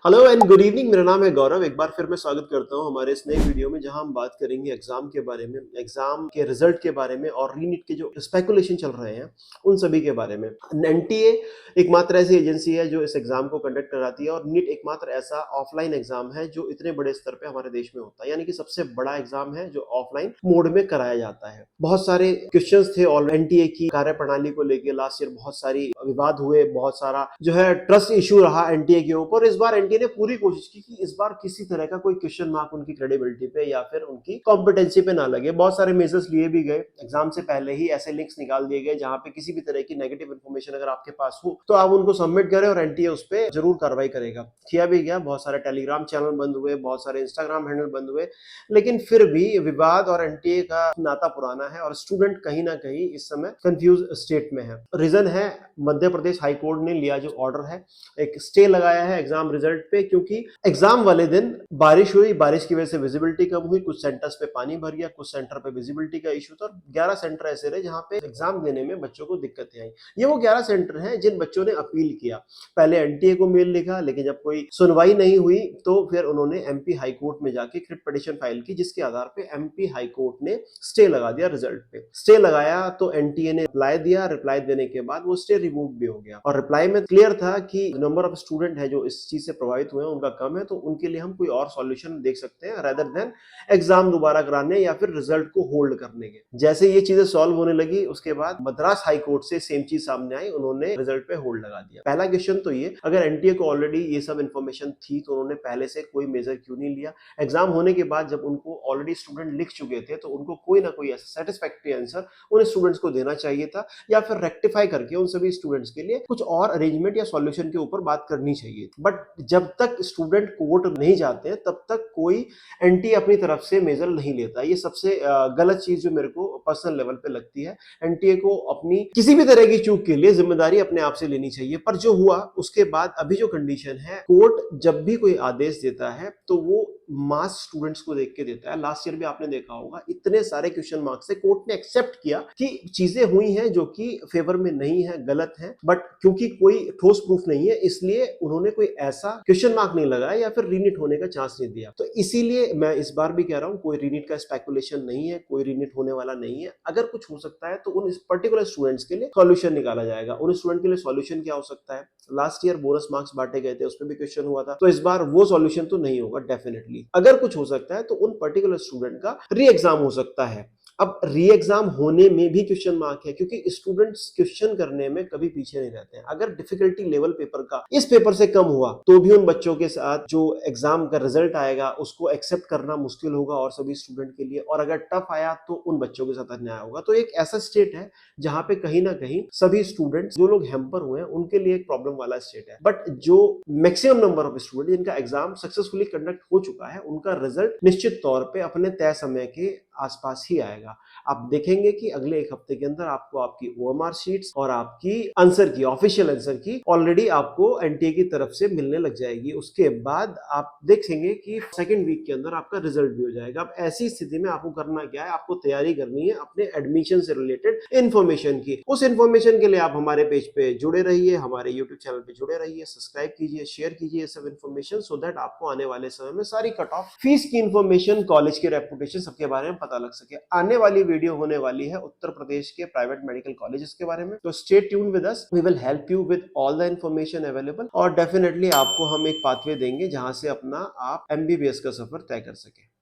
Hello and good evening. मेरा नाम है गौरव। एक बार फिर मैं स्वागत करता हूं हमारे इस नए वीडियो में, जहां हम बात करेंगे एग्जाम के बारे में, एग्जाम के रिजल्ट के बारे में और रीनीट के जो स्पेकुलेशन चल रहे हैं उन सभी के बारे में। एनटीए एकमात्र ऐसी एजेंसी है जो इस एग्जाम को कंडक्ट कराती है और नीट एकमात्र ऐसा ऑफलाइन एग्जाम है जो इतने बड़े स्तर पे हमारे देश में होता है, यानी कि सबसे बड़ा एग्जाम है जो ऑफलाइन मोड में कराया जाता है। बहुत सारे क्वेश्चंस थे और एनटीए की कार्य प्रणाली को लेकर लास्ट ईयर बहुत सारी विवाद हुए, बहुत सारा जो है ट्रस्ट इशू रहा एनटीए के ऊपर। इस बार एनटीए ने पूरी कोशिश की कि इस बार किसी तरह का कोई क्वेश्चन मार्क उनकी क्रेडिबिलिटी पे या फिर उनकी कॉम्पिटेंसी पे ना लगे। बहुत सारे मेजर्स लिए भी गए, एग्जाम से पहले ही ऐसे लिंक्स निकाल दिए गए जहां पे किसी भी तरह की नेगेटिव इन्फॉर्मेशन अगर आपके पास हो तो आप उनको सबमिट करें और एनटीए उस पर जरूर कार्रवाई करेगा। किया भी गया, बहुत सारे टेलीग्राम चैनल बंद हुए, बहुत सारे इंस्टाग्राम हैंडल बंद हुए, लेकिन फिर भी विवाद और एनटीए का नाता पुराना है और स्टूडेंट कहीं ना कहीं इस समय कंफ्यूज स्टेट में है। रीजन है मध्य प्रदेश हाई कोर्ट ने लिया जो ऑर्डर है, एक स्टे लगाया है एग्जाम रिजल्ट पे, क्योंकि एग्जाम वाले दिन बारिश हुई, बारिश की वजह से विजिबिलिटी कम हुई, कुछ सेंटर्स पे पानी भर गया, कुछ सेंटर पे विजिबिलिटी का इशू था और 11 सेंटर ऐसे रहे जहां पे एग्जाम देने में बच्चों को दिक्कतें आई। ये वो 11 सेंटर हैं जिन बच्चों ने अपील किया। पहले एनटीए को मेल लिखा, लेकिन जब कोई सुनवाई नहीं हुई तो फिर उन्होंने एमपी हाई कोर्ट में जाके रिट पिटीशन फाइल की, जिसके आधार पे एमपी हाई कोर्ट ने स्टे लगा दिया रिजल्ट पे। स्टे लगाया तो एनटीए ने रिप्लाई दिया, रिप्लाई देने के बाद वो स्टे रिवोक भी हो गया और रिप्लाई में क्लियर था कि नंबर ऑफ स्टूडेंट है जो इस चीज से प्रभावित हुए हैं उनका कम है, तो उनके लिए हम कोई और सॉल्यूशन देख सकते हैं रेदर देन एग्जाम दोबारा कराने या फिर रिजल्ट को होल्ड करने के। जैसे ये चीजें सॉल्व होने लगी उसके बाद मद्रास हाई कोर्ट से सेम चीज सामने आई, उन्होंने रिजल्ट पे होल्ड लगा दिया। पहला क्वेश्चन तो ये, अगर एनटीए को ऑलरेडी ये सब इन्फॉर्मेशन थी तो उन्होंने पहले से कोई मेजर क्यों नहीं लिया? एग्जाम होने के बाद जब उनको ऑलरेडी स्टूडेंट लिख चुके थे तो उनको कोई ना कोई ऐसा सेटिस्फैक्टरी आंसर उन स्टूडेंट्स को देना चाहिए था, या फिर रेक्टिफाई करके उन सभी स्टूडेंट्स के लिए कुछ और अरेंजमेंट या सॉल्यूशन के ऊपर बात करनी चाहिए। बट जब तक स्टूडेंट कोर्ट नहीं जाते तब तक कोई एनटीए अपनी तरफ से मेजर नहीं लेता। ये सबसे गलत चीज जो मेरे को पर्सनल लेवल पे लगती है। एनटीए को अपनी किसी भी तरह की चूक के लिए जिम्मेदारी अपने आप से लेनी चाहिए। पर जो हुआ उसके बाद अभी जो कंडीशन है, कोर्ट जब भी कोई आदेश देता है तो वो मास स्टूडेंट्स को देख के देता है। लास्ट ईयर भी आपने देखा होगा, इतने सारे क्वेश्चन मार्क से कोर्ट ने एक्सेप्ट किया कि चीजें हुई हैं जो कि फेवर में नहीं है, गलत है, बट क्योंकि कोई ठोस प्रूफ नहीं है इसलिए उन्होंने कोई ऐसा क्वेश्चन मार्क नहीं लगाया या फिर रीनीट होने का चांस नहीं दिया। तो इसीलिए मैं इस बार भी कह रहा हूं, कोई रीनीट का स्पेकुलेशन नहीं है, कोई रीनीट होने वाला नहीं है। अगर कुछ हो सकता है तो उन पर्टिकुलर स्टूडेंट्स के लिए सॉल्यूशन निकाला जाएगा। उन स्टूडेंट के लिए सॉल्यूशन क्या हो सकता है? लास्ट ईयर बोनस मार्क्स बांटे गए थे, उसमें भी क्वेश्चन हुआ था, तो इस बार वो सॉल्यूशन तो नहीं होगा डेफिनेटली। अगर कुछ हो सकता है तो उन पर्टिकुलर स्टूडेंट का री एग्जाम हो सकता है। अब री एग्जाम होने में भी क्वेश्चन मार्क है, क्योंकि स्टूडेंट्स क्वेश्चन करने में कभी पीछे नहीं रहते हैं। अगर डिफिकल्टी लेवल पेपर का इस पेपर से कम हुआ तो भी उन बच्चों के साथ जो एग्जाम का रिजल्ट आएगा उसको एक्सेप्ट करना मुश्किल होगा और सभी स्टूडेंट के लिए, और अगर टफ आया तो उन बच्चों के साथ अन्याय होगा। तो एक ऐसा स्टेट है जहां पे कहीं ना कहीं सभी स्टूडेंट्स जो लोग हैम्पर हुए हैं उनके लिए एक प्रॉब्लम वाला स्टेट है। बट जो मैक्सिमम नंबर ऑफ स्टूडेंट जिनका एग्जाम सक्सेसफुली कंडक्ट हो चुका है उनका रिजल्ट निश्चित तौर पे अपने तय समय के आसपास ही आएगा। आप देखेंगे कि अगले एक हफ्ते के अंदर आपको आपकी ओएमआर शीट्स और आपकी आंसर की, ऑफिशियल आंसर की ऑलरेडी आपको एनटीए की तरफ से मिलने लग जाएगी। उसके बाद आप देखेंगे कि सेकंड वीक के अंदर आपका रिजल्ट भी हो जाएगा। अब ऐसी स्थिति में आपको करना क्या है? आपको तैयारी करनी है अपने एडमिशन से रिलेटेड इंफॉर्मेशन की। उस इंफॉर्मेशन के लिए आप हमारे पेज पे जुड़े रहिए, हमारे यूट्यूब चैनल पे जुड़े रहिए, सब्सक्राइब कीजिए, शेयर कीजिए ये सब इंफॉर्मेशन, सो दैट आपको आने वाले समय में सारी कट ऑफ, फीस की इंफॉर्मेशन, कॉलेज की रेपुटेशन, सबके बारे में पता लग सके। आने वाली वीडियो होने वाली है उत्तर प्रदेश के प्राइवेट मेडिकल कॉलेजेस के बारे में, तो stay tuned with us, we will help you with all the information available और डेफिनेटली आपको हम एक पाथवे देंगे जहां से अपना आप एमबीबीएस का सफर तय कर सके।